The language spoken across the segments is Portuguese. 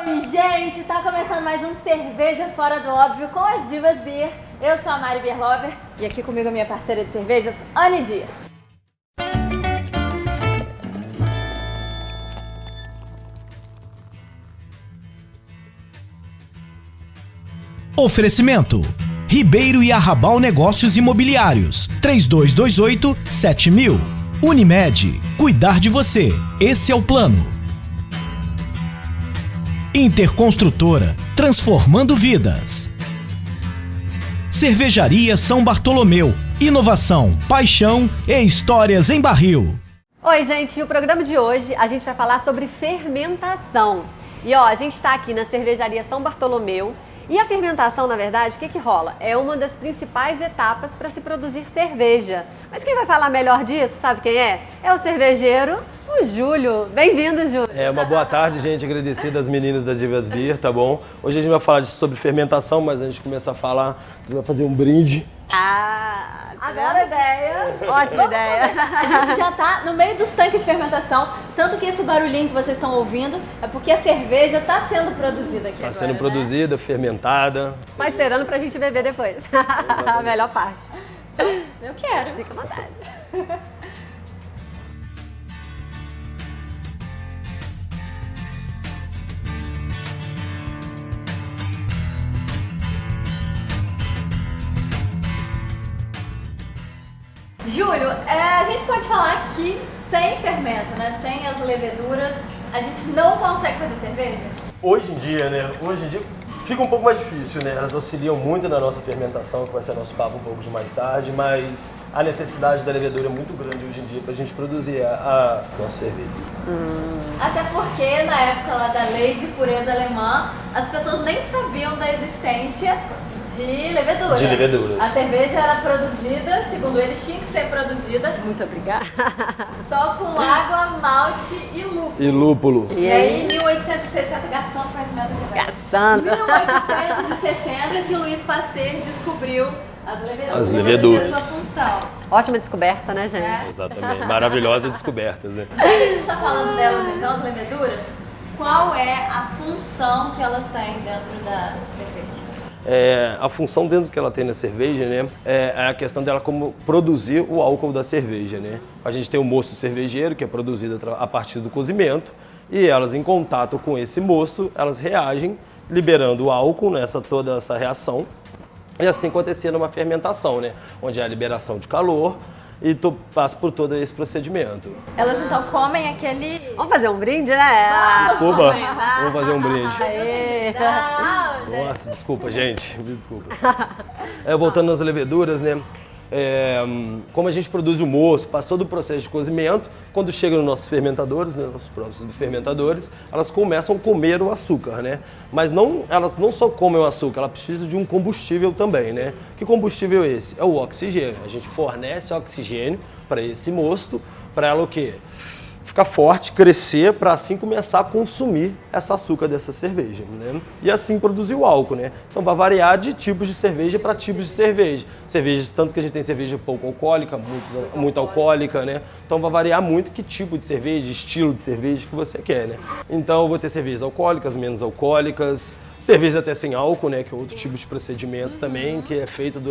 Oi, gente! Tá começando mais um Cerveja Fora do Óbvio com as Divas Beer. Eu sou a Mari Beer Lover e aqui comigo a minha parceira de cervejas, Anne Dias. Oferecimento: Ribeiro e Arrabal Negócios Imobiliários, 3228-7000. Unimed, cuidar de você, esse é o plano. Interconstrutora, transformando vidas. Cervejaria São Bartolomeu, inovação, paixão e histórias em barril. Oi, gente, e o programa de hoje a gente vai falar sobre fermentação. E ó, a gente está aqui na Cervejaria São Bartolomeu. E a fermentação, na verdade, o que rola? É uma das principais etapas para se produzir cerveja. Mas quem vai falar melhor disso, sabe quem é? É o cervejeiro, o Júlio. Bem-vindo, Júlio. Uma boa tarde, gente. Agradecido às meninas da Divas Beer, tá bom? Hoje a gente vai falar sobre fermentação, mas antes de começar a falar, a gente vai fazer um brinde. Adoro a ideia. Ótima ideia. A gente já tá no meio dos tanques de fermentação, tanto que esse barulhinho que vocês estão ouvindo é porque a cerveja tá sendo produzida aqui agora, Sendo produzida, fermentada. Só esperando pra gente beber depois. A melhor parte. Eu quero. Fica à vontade. Júlio, a gente pode falar que sem fermento, né? Sem as leveduras, a gente não consegue fazer cerveja? Hoje em dia, fica um pouco mais difícil, né? Elas auxiliam muito na nossa fermentação, que vai ser nosso papo um pouco de mais tarde, mas a necessidade da levedura é muito grande hoje em dia pra gente produzir as nossas cervejas. Até porque na época lá da lei de pureza alemã, as pessoas nem sabiam da existência de levedura. De leveduras. A cerveja era produzida, segundo eles, tinha que ser produzida Muito obrigada. só com água, malte e lúpulo. E lúpulo. E aí, em 1860, gastando conhecimento aqui. Gastando. 1860 que Louis Pasteur descobriu as leveduras. As leveduras. E a sua função. Ótima descoberta, né, gente? Exatamente. Maravilhosas descobertas, né? Já que a gente está falando delas, então, as leveduras, qual é a função que elas têm dentro da cerveja? A função dentro que ela tem na cerveja, né, é a questão dela como produzir o álcool da cerveja, né? A gente tem o mosto cervejeiro, que é produzido a partir do cozimento, e elas em contato com esse mosto, elas reagem, liberando o álcool nessa toda essa reação, e assim acontecia numa fermentação, né, onde há a liberação de calor e tu passa por todo esse procedimento. Elas então comem aquele... Vamos fazer um brinde, né? Desculpa, vamos fazer um brinde. Aê. Não, gente. Nossa, desculpa, gente. Desculpa. Voltando nas leveduras, né? Como a gente produz o mosto, passa todo o processo de cozimento, quando chega nos nossos fermentadores, né, nossos próprios fermentadores, elas começam a comer o açúcar, né? Mas elas não só comem o açúcar, elas precisam de um combustível também, né? Que combustível é esse? É o oxigênio. A gente fornece oxigênio para esse mosto, para ela o quê? Ficar forte, crescer, para assim começar a consumir esse açúcar dessa cerveja, né? E assim produzir o álcool, né? Então vai variar de tipos de cerveja para tipos de cerveja. Cervejas, tanto que a gente tem cerveja pouco alcoólica, muito alcoólica, né? Então vai variar muito que tipo de cerveja, estilo de cerveja que você quer, né? Então eu vou ter cervejas alcoólicas, menos alcoólicas, cerveja até sem álcool, né? Que é outro tipo de procedimento também, que é feito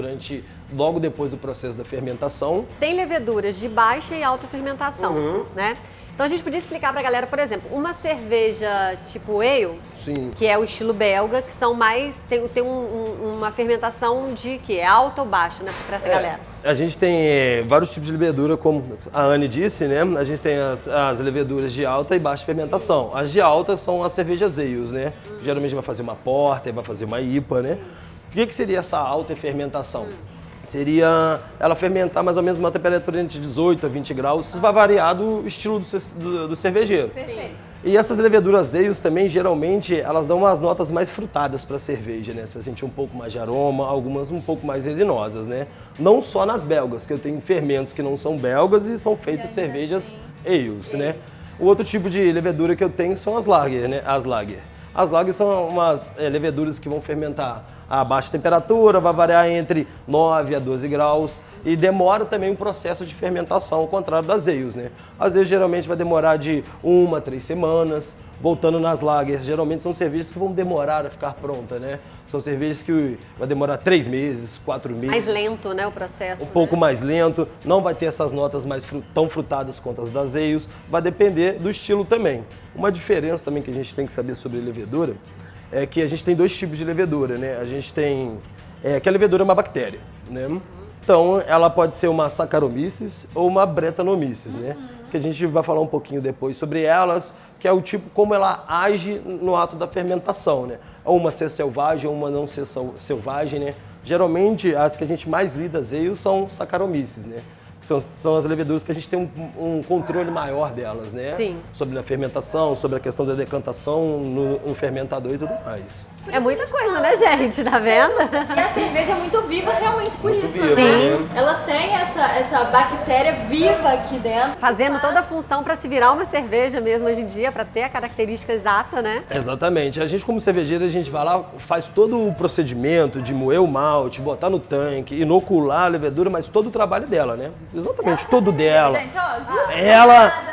logo depois do processo da fermentação. Tem leveduras de baixa e alta fermentação, né? Então a gente podia explicar pra galera, por exemplo, uma cerveja tipo ale, Sim. que é o estilo belga, que são mais, tem uma fermentação de que é alta ou baixa pra essa galera? A gente tem vários tipos de levedura, como a Anne disse, né? A gente tem as leveduras de alta e baixa fermentação. As de alta são as cervejas ales, né? Geralmente vai fazer uma porter, vai fazer uma IPA, né? O que seria essa alta fermentação? Seria ela fermentar mais ou menos uma temperatura entre 18 a 20 graus. Isso vai variar do estilo do cervejeiro. Perfeito. E essas leveduras ales também, geralmente, elas dão umas notas mais frutadas para a cerveja, né? Você vai sentir um pouco mais de aroma, algumas um pouco mais resinosas, né? Não só nas belgas, que eu tenho fermentos que não são belgas e são feitas cervejas ales, né? O outro tipo de levedura que eu tenho são as lager, né? As lager são umas leveduras que vão fermentar a baixa temperatura, vai variar entre 9 a 12 graus e demora também o processo de fermentação, ao contrário das ales, né? As ales geralmente vai demorar de 1 a 3 semanas. Voltando nas lagers, geralmente são cervejas que vão demorar a ficar pronta, né? São cervejas que vai demorar 3 meses, 4 meses. Mais lento, né, o processo. Um pouco mais lento, não vai ter essas notas mais tão frutadas quanto as das ales, vai depender do estilo também. Uma diferença também que a gente tem que saber sobre levedura é que a gente tem 2 tipos de levedura, né? A gente tem que a levedura é uma bactéria, né? Então, ela pode ser uma Saccharomyces ou uma Brettanomyces, né? Que a gente vai falar um pouquinho depois sobre elas, que é o tipo como ela age no ato da fermentação, né? Uma ser selvagem ou uma não ser selvagem, né? Geralmente, as que a gente mais lida, as ales, são Saccharomyces, né? Que são as leveduras que a gente tem um controle maior delas, né? Sim. Sobre a fermentação, sobre a questão da decantação no fermentador e tudo mais. É muita coisa, né, gente? Tá vendo? E a cerveja é muito viva realmente por isso, viva, né? né? Ela tem essa bactéria viva aqui dentro. Fazendo toda a função para se virar uma cerveja mesmo hoje em dia, para ter a característica exata, né? Exatamente. A gente, como cervejeiro, a gente vai lá, faz todo o procedimento de moer o malte, botar no tanque, inocular a levedura, mas todo o trabalho dela, né? Exatamente, todo dela. Gente, ó, juro.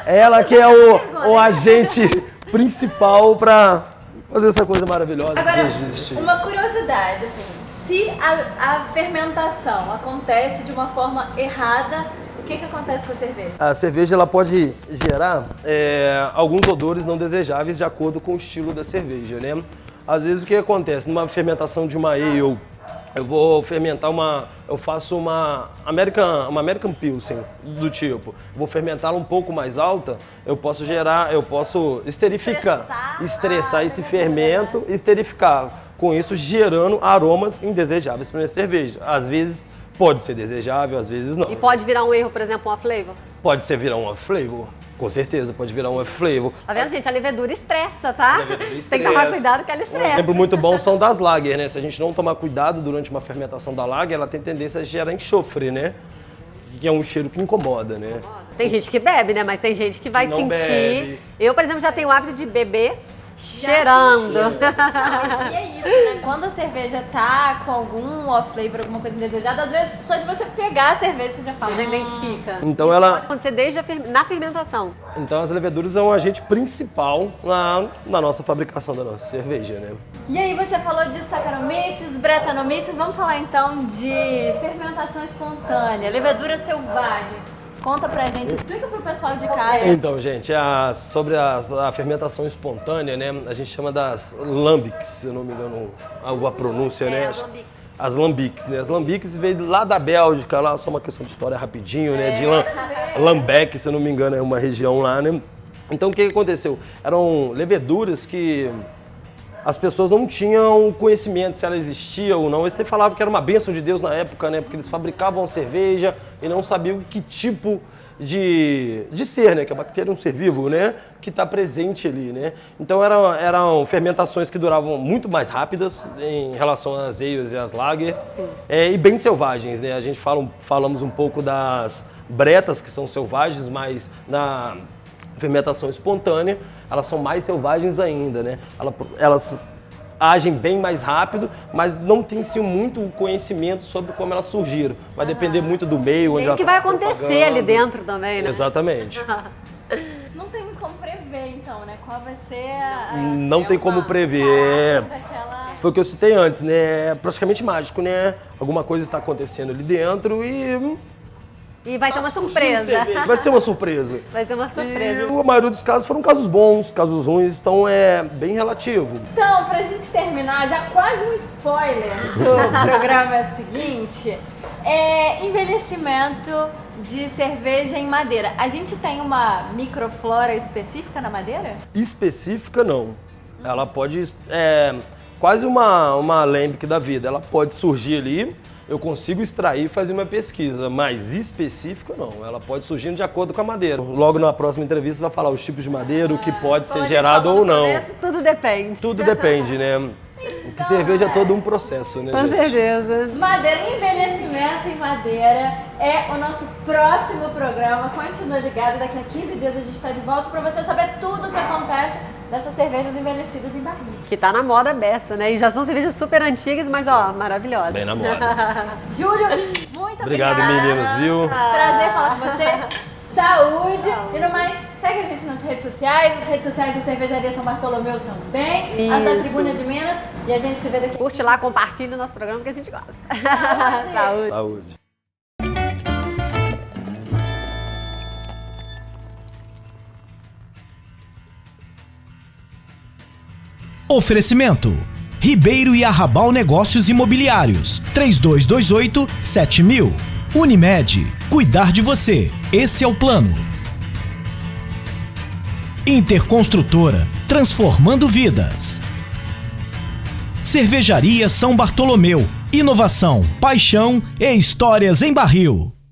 Ela que é o agente principal para fazer essa coisa maravilhosa Agora, que existe. uma curiosidade, assim, se a fermentação acontece de uma forma errada, o que acontece com a cerveja? A cerveja ela pode gerar alguns odores não desejáveis de acordo com o estilo da cerveja, né? Às vezes o que acontece? Numa fermentação de uma ale, eu vou fermentar eu faço uma American Pilsen do tipo, vou fermentá-la um pouco mais alta, eu posso estressar esse fermento e esterificar, com isso gerando aromas indesejáveis para minha cerveja. Às vezes pode ser desejável, às vezes não. E pode virar um erro, por exemplo, um off-flavor? Pode ser virar um off-flavor, com certeza, pode virar um off-flavor. Tá vendo, gente? A levedura estressa, tá? levedura Tem que estressa. tomar cuidado que ela Um estressa. exemplo muito bom são das lager, né? Se a gente não tomar cuidado durante uma fermentação da lager, ela tem tendência a gerar enxofre, né? Que é um cheiro que incomoda, né? Tem gente que bebe, né? Mas tem gente que vai Não sentir. bebe. Eu, por exemplo, já tenho o hábito de beber cheirando. E é isso, né? Quando a cerveja tá com algum off-flavor, alguma coisa indesejada, às vezes só de você pegar a cerveja você já fala. Já identifica. Então Isso ela- pode acontecer desde na fermentação. Então as leveduras são um agente principal na nossa fabricação da nossa cerveja, né? E aí você falou de Saccharomyces, Brettanomyces, vamos falar então de fermentação espontânea, leveduras selvagens. Conta pra gente, explica pro pessoal de casa. Então, gente, sobre a fermentação espontânea, né? A gente chama das lambics, se eu não me engano a pronúncia, né? as lambics. As lambics, né? As lambics veio lá da Bélgica, lá só uma questão de história rapidinho, né? De Lambec, se eu não me engano, é uma região lá, né? Então, o que aconteceu? Eram leveduras que as pessoas não tinham conhecimento se ela existia ou não. Eles até falavam que era uma bênção de Deus na época, né? Porque eles fabricavam cerveja e não sabiam que tipo de ser, né? Que a bactéria é um ser vivo, né? Que está presente ali, né? Então eram fermentações que duravam muito mais rápidas em relação às ales e às lager. Sim. E bem selvagens, né? A gente falamos um pouco das bretas, que são selvagens, mas na fermentação espontânea, elas são mais selvagens ainda, né? Elas agem bem mais rápido, mas não tem sim muito conhecimento sobre como elas surgiram. Vai depender muito do meio onde Tem ela o que tá vai se acontecer propagando. ali dentro também, né? Exatamente. Não tem muito como prever então, né? Qual vai ser a... Não tem como prever. daquela... Foi o que eu citei antes, né? É praticamente mágico, né? Alguma coisa está acontecendo ali dentro e... E vai ser uma surgindo surpresa. cerveja. Vai ser uma surpresa. Vai ser uma surpresa. E a maioria dos casos foram casos bons, casos ruins, então é bem relativo. Então, pra gente terminar, já quase um spoiler do programa seguinte, envelhecimento de cerveja em madeira. A gente tem uma microflora específica na madeira? Específica, não. Ela pode... quase uma lambic da vida. Ela pode surgir ali, eu consigo extrair e fazer uma pesquisa, mas específica não. Ela pode surgir de acordo com a madeira. Logo na próxima entrevista vai falar os tipos de madeira, o que pode ser gerado ou não. Tudo depende. Tudo depende, né? Que cerveja é todo um processo, né, Com gente? certeza. Madeira, envelhecimento em madeira é o nosso próximo programa. Continua ligado, daqui a 15 dias a gente está de volta para você saber tudo o que acontece dessas cervejas envelhecidas em barril. Que tá na moda beça, né? E já são cervejas super antigas, mas ó, maravilhosas. Bem na moda. Júlio, muito Obrigado, obrigada. meninos, viu? Prazer falar com você. Saúde. E no mais, segue a gente nas redes sociais, as redes sociais da Cervejaria São Bartolomeu também, as da Isso. Tribuna de Minas. E a gente se vê daqui. Curte lá, compartilha o nosso programa que a gente gosta. Saúde. Saúde. Saúde. Oferecimento: Ribeiro e Arrabal Negócios Imobiliários, 3228-7000. Unimed, cuidar de você, esse é o plano. Interconstrutora, transformando vidas. Cervejaria São Bartolomeu, inovação, paixão e histórias em barril.